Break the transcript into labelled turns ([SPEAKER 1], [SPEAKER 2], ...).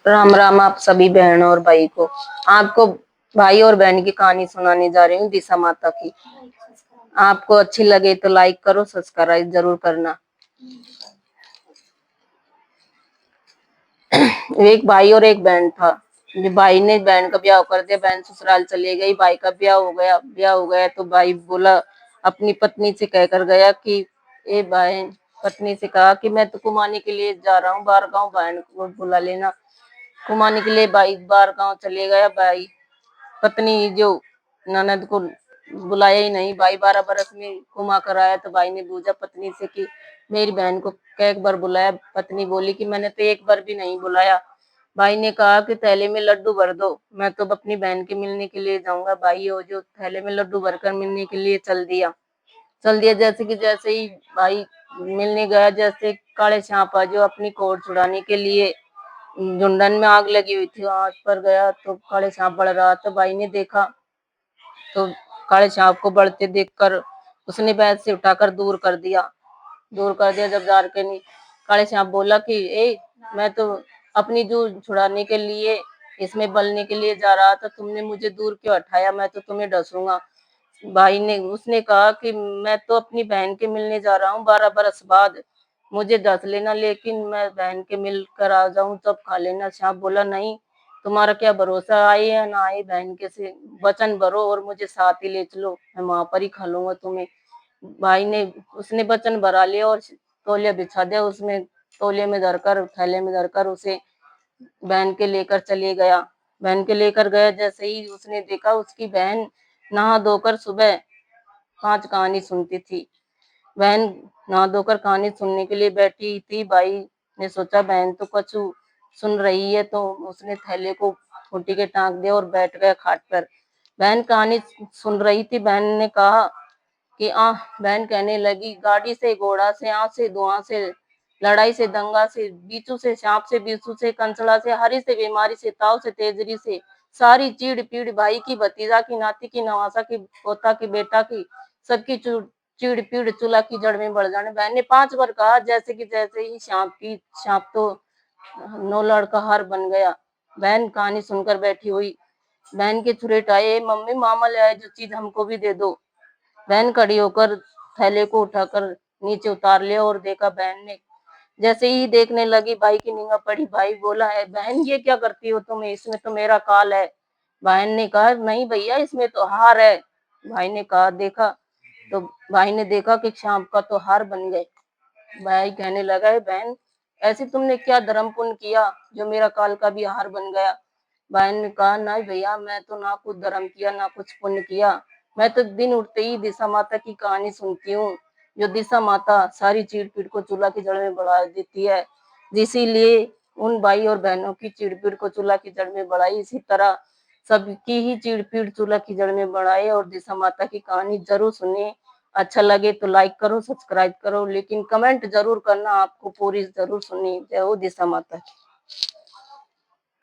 [SPEAKER 1] राम राम आप सभी बहनों और भाई को। आपको भाई और बहन की कहानी सुनाने जा रही हूँ दिशा माता की। आपको अच्छी लगे तो लाइक करो, सब्सक्राइब जरूर करना। एक भाई और एक बहन था। भाई ने बहन का ब्याह कर दिया, बहन ससुराल चली गई। भाई का ब्याह हो गया तो भाई बोला, अपनी पत्नी से कहकर गया कि ए बहन, पत्नी से कहा कि मैं तो कमाने के लिए जा रहा हूँ बाहर गाँव, बहन को बुला लेना। घुमाने के लिए भाई बाहर गांव चले गया। भाई पत्नी जो ननद को बुलाया ही नहीं। भाई 12 बरस में घुमा कर आया तो भाई ने पूछा पत्नी से कि मेरी बहन को एक बार बुलाया। पत्नी बोली कि मैंने तो एक बार भी नहीं बुलाया। भाई ने कहा कि थैले में लड्डू भर दो, मैं तो अपनी बहन के मिलने के लिए जाऊंगा। भाई हो जो थैले में लड्डू भरकर मिलने के लिए चल दिया। जैसे ही भाई मिलने गया, जैसे काले सांप आ जो अपनी कोर छुड़ाने के लिए झुंडन में आग लगी हुई थी, आग पर गया तो काले सांप बढ़ रहा था। भाई ने देखा तो काले सांप को बढ़ते देखकर उसने बैग से उठाकर दूर कर दिया। जब जार के नहीं, काले सांप बोला कि मैं तो अपनी जून छुड़ाने के लिए इसमें बलने के लिए जा रहा था, तुमने मुझे दूर क्यों हटाया, मैं तो तुम्हें डसूंगा। उसने कहा कि मैं तो अपनी बहन के मिलने जा रहा हूँ 12 बरस बाद, मुझे डस लेना, लेकिन मैं बहन के मिल कर आ जाऊं तब खा लेना। सांप बोला नहीं, तुम्हारा क्या भरोसा, आए या ना आए बहन के से वचन भरो और मुझे साथ ही ले चलो, मैं वहां पर ही खा लूंगा तुम्हें। उसने वचन भरा लिया और तौलिया बिछा दिया। उसमें तौलिया में धरकर, थैले में धरकर उसे बहन के लेकर चले गया। बहन के लेकर गया, जैसे ही उसने देखा उसकी बहन नहा धोकर सुबह 5 कहानी सुनती थी। बहन नहा धोकर कहानी सुनने के लिए बैठी थी। भाई ने सोचा बहन तो कछु सुन रही है, तो उसने थैले को खूंटी के टांग दिया और बैठ गया खाट पर। बहन कहानी सुन रही थी। बहन कहने लगी, गाड़ी से घोड़ा से, आँख से धुआं से, लड़ाई से दंगा से, बीचू से सांप से, बीसू से कंचड़ा से, हरी से बीमारी से, ताव से तेजरी से, सारी चीड़ पीड़, भाई की, भतीजा की, नाती की, नवासा की, पोता की, बेटा की, सबकी चीड़ पीड़ चूल्हा की जड़ में बढ़ जाने। बहन ने 5 बार कहा, जैसे ही सांप तो नौ लड़का हार बन गया। बहन कहानी सुनकर बैठी हुई। बहन के छुरेट आए, मम्मी मामा ले आए जो चीज हमको भी दे दो। बहन खड़ी होकर थैले को उठाकर नीचे उतार लिया और देखा। बहन ने जैसे ही देखने लगी, भाई की निगाह पड़ी। भाई बोला है, बहन ये क्या करती हो तुम, इसमें तो मेरा काल है। बहन ने कहा नहीं भैया, इसमें तो हार है। भाई ने कहा देखा, तो भाई ने देखा कि सांप का तो हार बन गए। भाई कहने लगा है, बहन ऐसे तुमने क्या धर्म पुण्य किया जो मेरा काल का भी हार बन गया। बहन ने कहा नहीं भैया, मैं तो ना कुछ धर्म किया ना कुछ पुण्य किया, मैं तो दिन उठते ही दिशा माता की कहानी सुनती हूँ, जो दिशा माता सारी चीड़ पीड़ को चूल्हा की जड़ में बढ़ा देती है। इसीलिए उन भाई और बहनों की चीड़ पीड़ को चूल्हा की जड़ में बढ़ाई, इसी तरह सबकी ही चीड़ पीड़ चूल्हा की जड़ में बढ़ाए और दिशा माता की कहानी जरूर सुनिए। अच्छा लगे तो लाइक करो, सब्सक्राइब करो, लेकिन कमेंट जरूर करना, आपको पूरी जरूर सुननी। जय हो दिशा माता की।